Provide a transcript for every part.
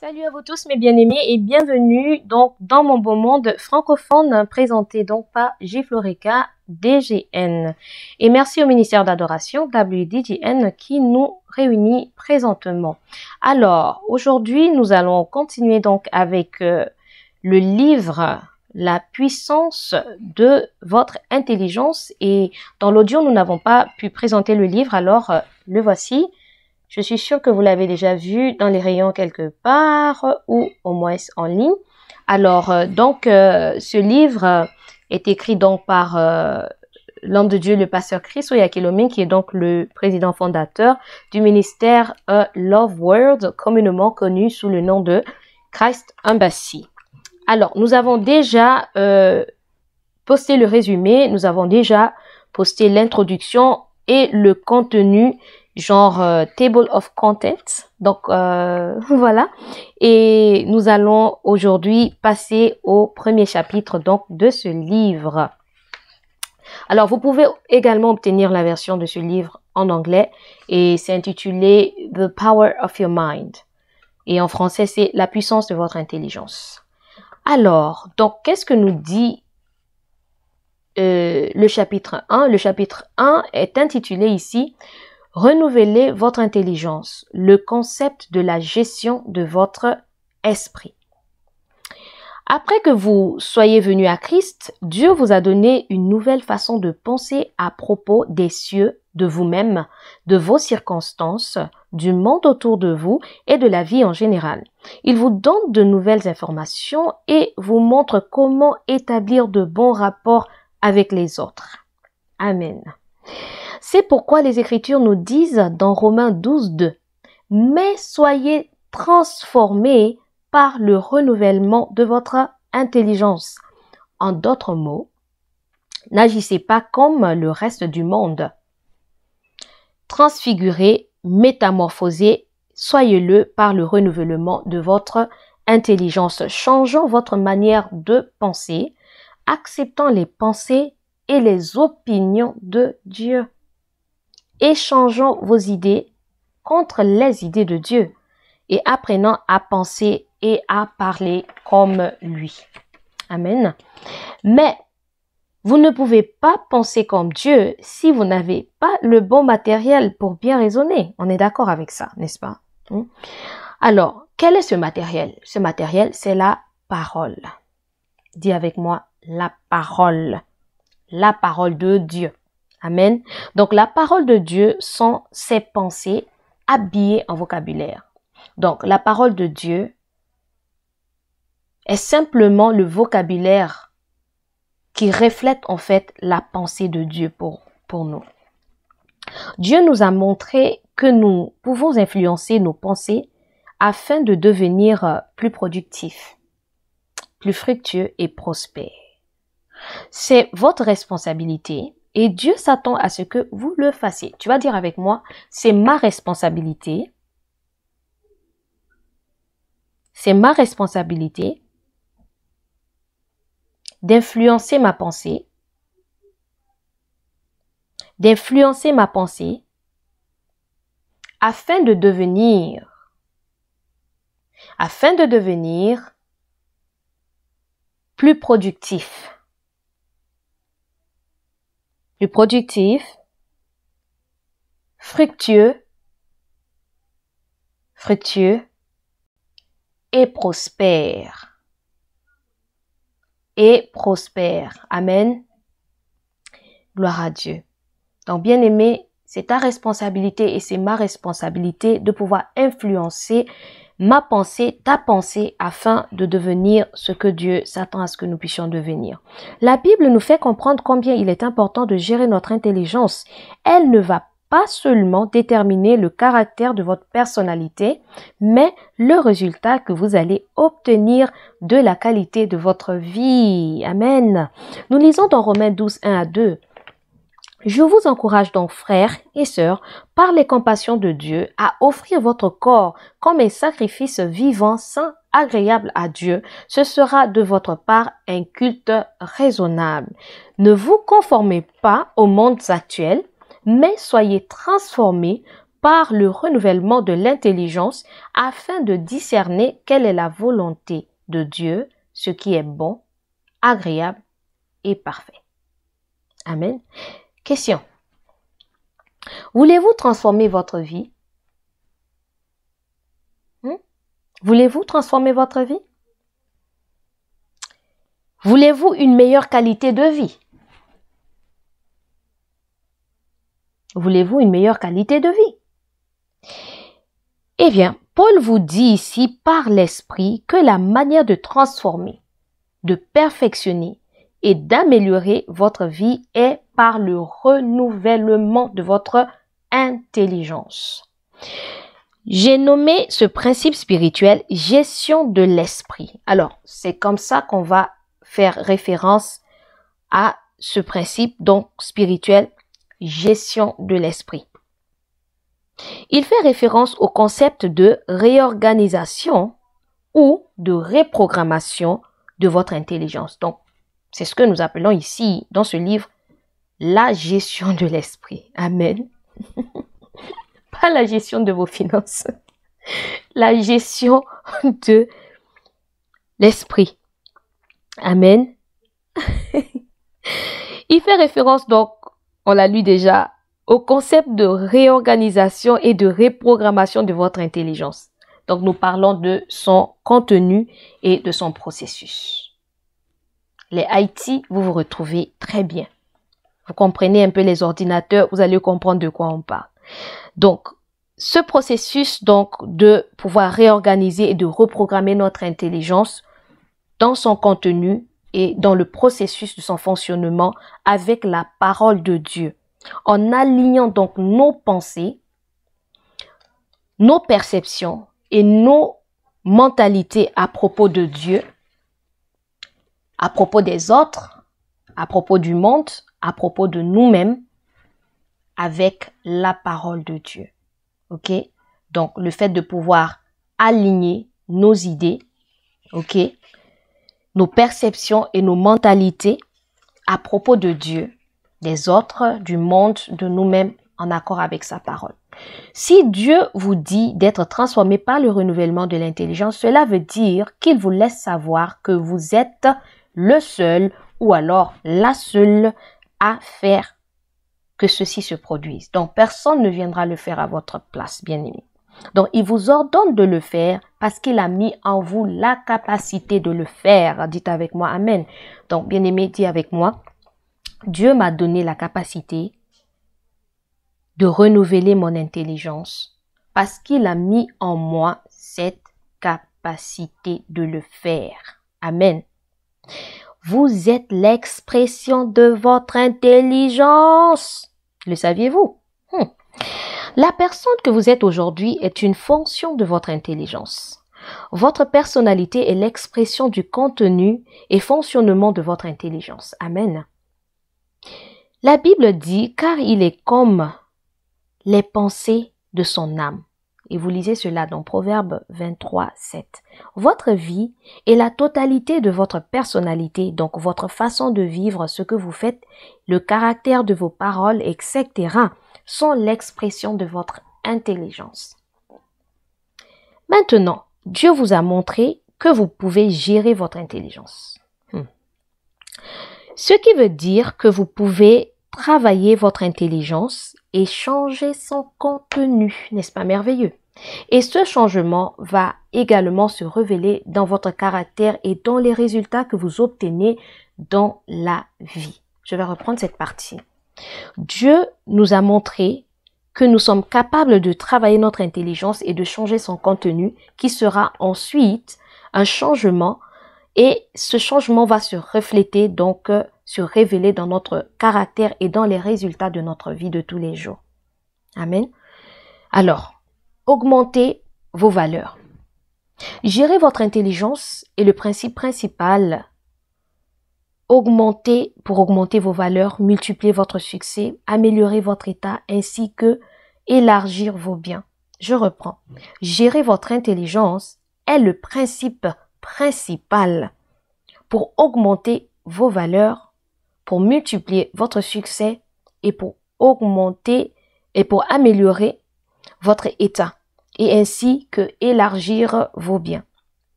Salut à vous tous mes bien-aimés et bienvenue donc dans mon beau monde francophone présenté donc par J-Florica DGN. Et merci au ministère d'adoration WDGN qui nous réunit présentement. Alors aujourd'hui nous allons continuer donc avec le livre La puissance de votre intelligence, et dans l'audio nous n'avons pas pu présenter le livre, alors le voici. Je suis sûre que vous l'avez déjà vu dans les rayons quelque part ou au moins en ligne. Alors, ce livre est écrit donc par l'homme de Dieu, le pasteur Chris Oyakhilome, qui est donc le président fondateur du ministère Love World, communément connu sous le nom de Christ Embassy. Alors, nous avons déjà posté le résumé, nous avons déjà posté l'introduction et le contenu, genre table of contents. Donc voilà, et nous allons aujourd'hui passer au premier chapitre donc de ce livre. Alors vous pouvez également obtenir la version de ce livre en anglais et c'est intitulé The Power of Your Mind, et en français c'est La puissance de votre intelligence. Alors donc qu'est-ce que nous dit le chapitre 1? Le chapitre 1 est intitulé ici Renouvelez votre intelligence, le concept de la gestion de votre esprit. Après que vous soyez venu à Christ, Dieu vous a donné une nouvelle façon de penser à propos des cieux, de vous-même, de vos circonstances, du monde autour de vous et de la vie en général. Il vous donne de nouvelles informations et vous montre comment établir de bons rapports avec les autres. Amen. C'est pourquoi les Écritures nous disent dans Romains 12:2, « Mais soyez transformés par le renouvellement de votre intelligence. » En d'autres mots, n'agissez pas comme le reste du monde. Transfigurez, métamorphosez, soyez-le par le renouvellement de votre intelligence, changeant votre manière de penser, acceptant les pensées et les opinions de Dieu. Échangeant vos idées contre les idées de Dieu et apprenant à penser et à parler comme lui. Amen. Mais vous ne pouvez pas penser comme Dieu si vous n'avez pas le bon matériel pour bien raisonner. On est d'accord avec ça, n'est-ce pas? Alors, quel est ce matériel? Ce matériel, c'est la parole. Dis avec moi, la parole. La parole de Dieu. Amen. Donc, la parole de Dieu sont ses pensées habillées en vocabulaire. Donc, la parole de Dieu est simplement le vocabulaire qui reflète en fait la pensée de Dieu pour nous. Dieu nous a montré que nous pouvons influencer nos pensées afin de devenir plus productifs, plus fructueux et prospères. C'est votre responsabilité. Et Dieu s'attend à ce que vous le fassiez. Tu vas dire avec moi, c'est ma responsabilité. C'est ma responsabilité d'influencer ma pensée. D'influencer ma pensée afin de devenir plus productif. Plus productif, fructueux et prospère. Amen. Gloire à Dieu. Donc, bien-aimé, c'est ta responsabilité et c'est ma responsabilité de pouvoir influencer ma pensée, ta pensée, afin de devenir ce que Dieu s'attend à ce que nous puissions devenir. La Bible nous fait comprendre combien il est important de gérer notre intelligence. Elle ne va pas seulement déterminer le caractère de votre personnalité, mais le résultat que vous allez obtenir de la qualité de votre vie. Amen. Nous lisons dans Romains 12:1-2. Je vous encourage donc, frères et sœurs, par les compassions de Dieu, à offrir votre corps comme un sacrifice vivant, saint, agréable à Dieu. Ce sera de votre part un culte raisonnable. Ne vous conformez pas aux mondes actuels, mais soyez transformés par le renouvellement de l'intelligence afin de discerner quelle est la volonté de Dieu, ce qui est bon, agréable et parfait. Amen. Question. Voulez-vous transformer votre vie? Voulez-vous transformer votre vie? Voulez-vous une meilleure qualité de vie? Voulez-vous une meilleure qualité de vie? Eh bien, Paul vous dit ici par l'Esprit que la manière de transformer, de perfectionner et d'améliorer votre vie est par le renouvellement de votre intelligence. J'ai nommé ce principe spirituel gestion de l'esprit. Alors, c'est comme ça qu'on va faire référence à ce principe donc spirituel, gestion de l'esprit. Il fait référence au concept de réorganisation ou de reprogrammation de votre intelligence. Donc, c'est ce que nous appelons ici, dans ce livre, la gestion de l'esprit. Amen. Pas la gestion de vos finances. La gestion de l'esprit. Amen. Il fait référence donc, on l'a lu déjà, au concept de réorganisation et de reprogrammation de votre intelligence. Donc, nous parlons de son contenu et de son processus. Les IT, vous vous retrouvez très bien. Vous comprenez un peu les ordinateurs, vous allez comprendre de quoi on parle. Donc, ce processus donc de pouvoir réorganiser et de reprogrammer notre intelligence dans son contenu et dans le processus de son fonctionnement avec la parole de Dieu, en alignant donc nos pensées, nos perceptions et nos mentalités à propos de Dieu, à propos des autres, à propos du monde, à propos de nous-mêmes, avec la parole de Dieu. Ok? Donc, le fait de pouvoir aligner nos idées, ok? Nos perceptions et nos mentalités à propos de Dieu, des autres, du monde, de nous-mêmes, en accord avec sa parole. Si Dieu vous dit d'être transformé par le renouvellement de l'intelligence, cela veut dire qu'il vous laisse savoir que vous êtes le seul ou alors la seule à faire que ceci se produise. Donc, personne ne viendra le faire à votre place, bien-aimé. Donc, il vous ordonne de le faire parce qu'il a mis en vous la capacité de le faire. Dites avec moi, amen. Donc, bien-aimé, dis avec moi, Dieu m'a donné la capacité de renouveler mon intelligence parce qu'il a mis en moi cette capacité de le faire. Amen. Vous êtes l'expression de votre intelligence. Le saviez-vous? La personne que vous êtes aujourd'hui est une fonction de votre intelligence. Votre personnalité est l'expression du contenu et fonctionnement de votre intelligence. Amen. La Bible dit, car il est comme les pensées de son âme. Et vous lisez cela dans Proverbe 23, 7. Votre vie est la totalité de votre personnalité, donc votre façon de vivre, ce que vous faites, le caractère de vos paroles, etc. sont l'expression de votre intelligence. Maintenant, Dieu vous a montré que vous pouvez gérer votre intelligence. Ce qui veut dire que vous pouvez travailler votre intelligence et changer son contenu, n'est-ce pas merveilleux? Et ce changement va également se révéler dans votre caractère et dans les résultats que vous obtenez dans la vie. Je vais reprendre cette partie. Dieu nous a montré que nous sommes capables de travailler notre intelligence et de changer son contenu qui sera ensuite un changement et ce changement va se refléter donc se révéler dans notre caractère et dans les résultats de notre vie de tous les jours. Amen. Alors, augmentez vos valeurs. Gérer votre intelligence est le principe principal. Pour augmenter vos valeurs, multiplier votre succès, améliorer votre état ainsi que élargir vos biens. Je reprends. Gérer votre intelligence est le principe principal pour augmenter vos valeurs, pour multiplier votre succès et pour augmenter et pour améliorer votre état et ainsi que élargir vos biens.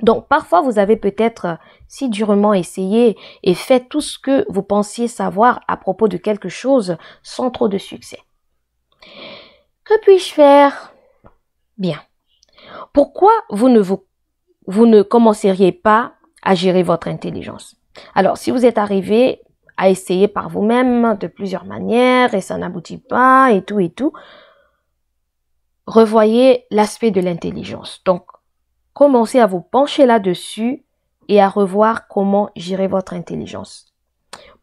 Donc, parfois, vous avez peut-être si durement essayé et fait tout ce que vous pensiez savoir à propos de quelque chose sans trop de succès. Que puis-je faire? Bien. Pourquoi vous ne commenceriez pas à gérer votre intelligence? Alors, si vous êtes arrivé à essayer par vous-même de plusieurs manières et ça n'aboutit pas et tout, revoyez l'aspect de l'intelligence. Donc, commencez à vous pencher là-dessus et à revoir comment gérer votre intelligence.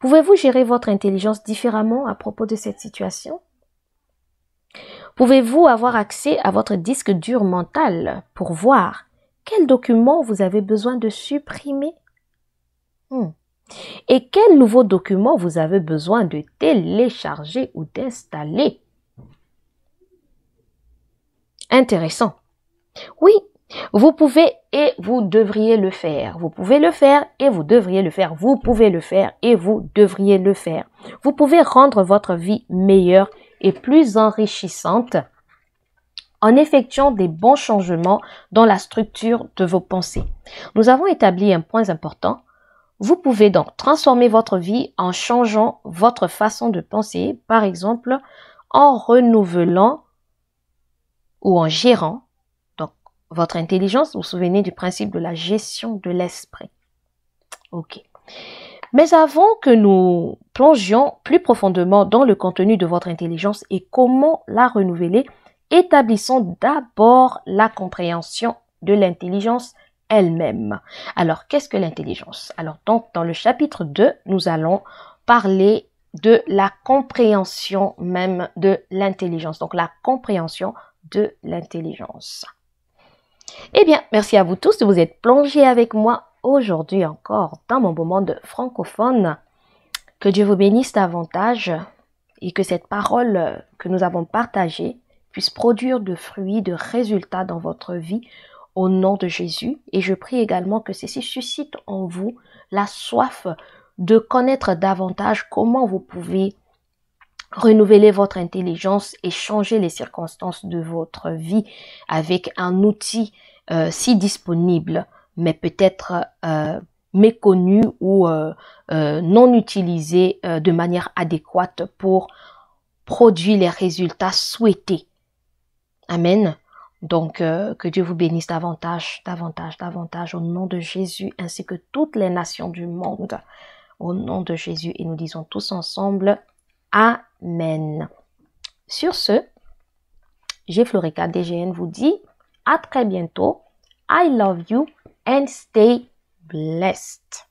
Pouvez-vous gérer votre intelligence différemment à propos de cette situation? Pouvez-vous avoir accès à votre disque dur mental pour voir quels documents vous avez besoin de supprimer? Et quels nouveaux documents vous avez besoin de télécharger ou d'installer? Intéressant. Oui, vous pouvez et vous devriez le faire. Vous pouvez le faire et vous devriez le faire. Vous pouvez le faire et vous devriez le faire. Vous pouvez rendre votre vie meilleure et plus enrichissante en effectuant des bons changements dans la structure de vos pensées. Nous avons établi un point important. Vous pouvez donc transformer votre vie en changeant votre façon de penser, par exemple en renouvelant ou en gérant donc votre intelligence. Vous vous souvenez du principe de la gestion de l'esprit. Ok. Mais avant que nous plongions plus profondément dans le contenu de votre intelligence et comment la renouveler, établissons d'abord la compréhension de l'intelligence elle-même. Alors, qu'est-ce que l'intelligence? Alors, donc, dans le chapitre 2, nous allons parler de la compréhension même de l'intelligence. Donc, la compréhension de l'intelligence. Eh bien, merci à vous tous de vous être plongés avec moi aujourd'hui encore dans mon beau monde francophone. Que Dieu vous bénisse davantage et que cette parole que nous avons partagée puisse produire de fruits, de résultats dans votre vie au nom de Jésus. Et je prie également que ceci suscite en vous la soif de connaître davantage comment vous pouvez renouveler votre intelligence et changer les circonstances de votre vie avec un outil si disponible, mais peut-être méconnu ou non utilisé de manière adéquate pour produire les résultats souhaités. Amen. Donc, que Dieu vous bénisse davantage, davantage, davantage au nom de Jésus, ainsi que toutes les nations du monde, au nom de Jésus. Et nous disons tous ensemble, Amen. Sur ce, Jefloreka DGN vous dit à très bientôt. I love you and stay blessed.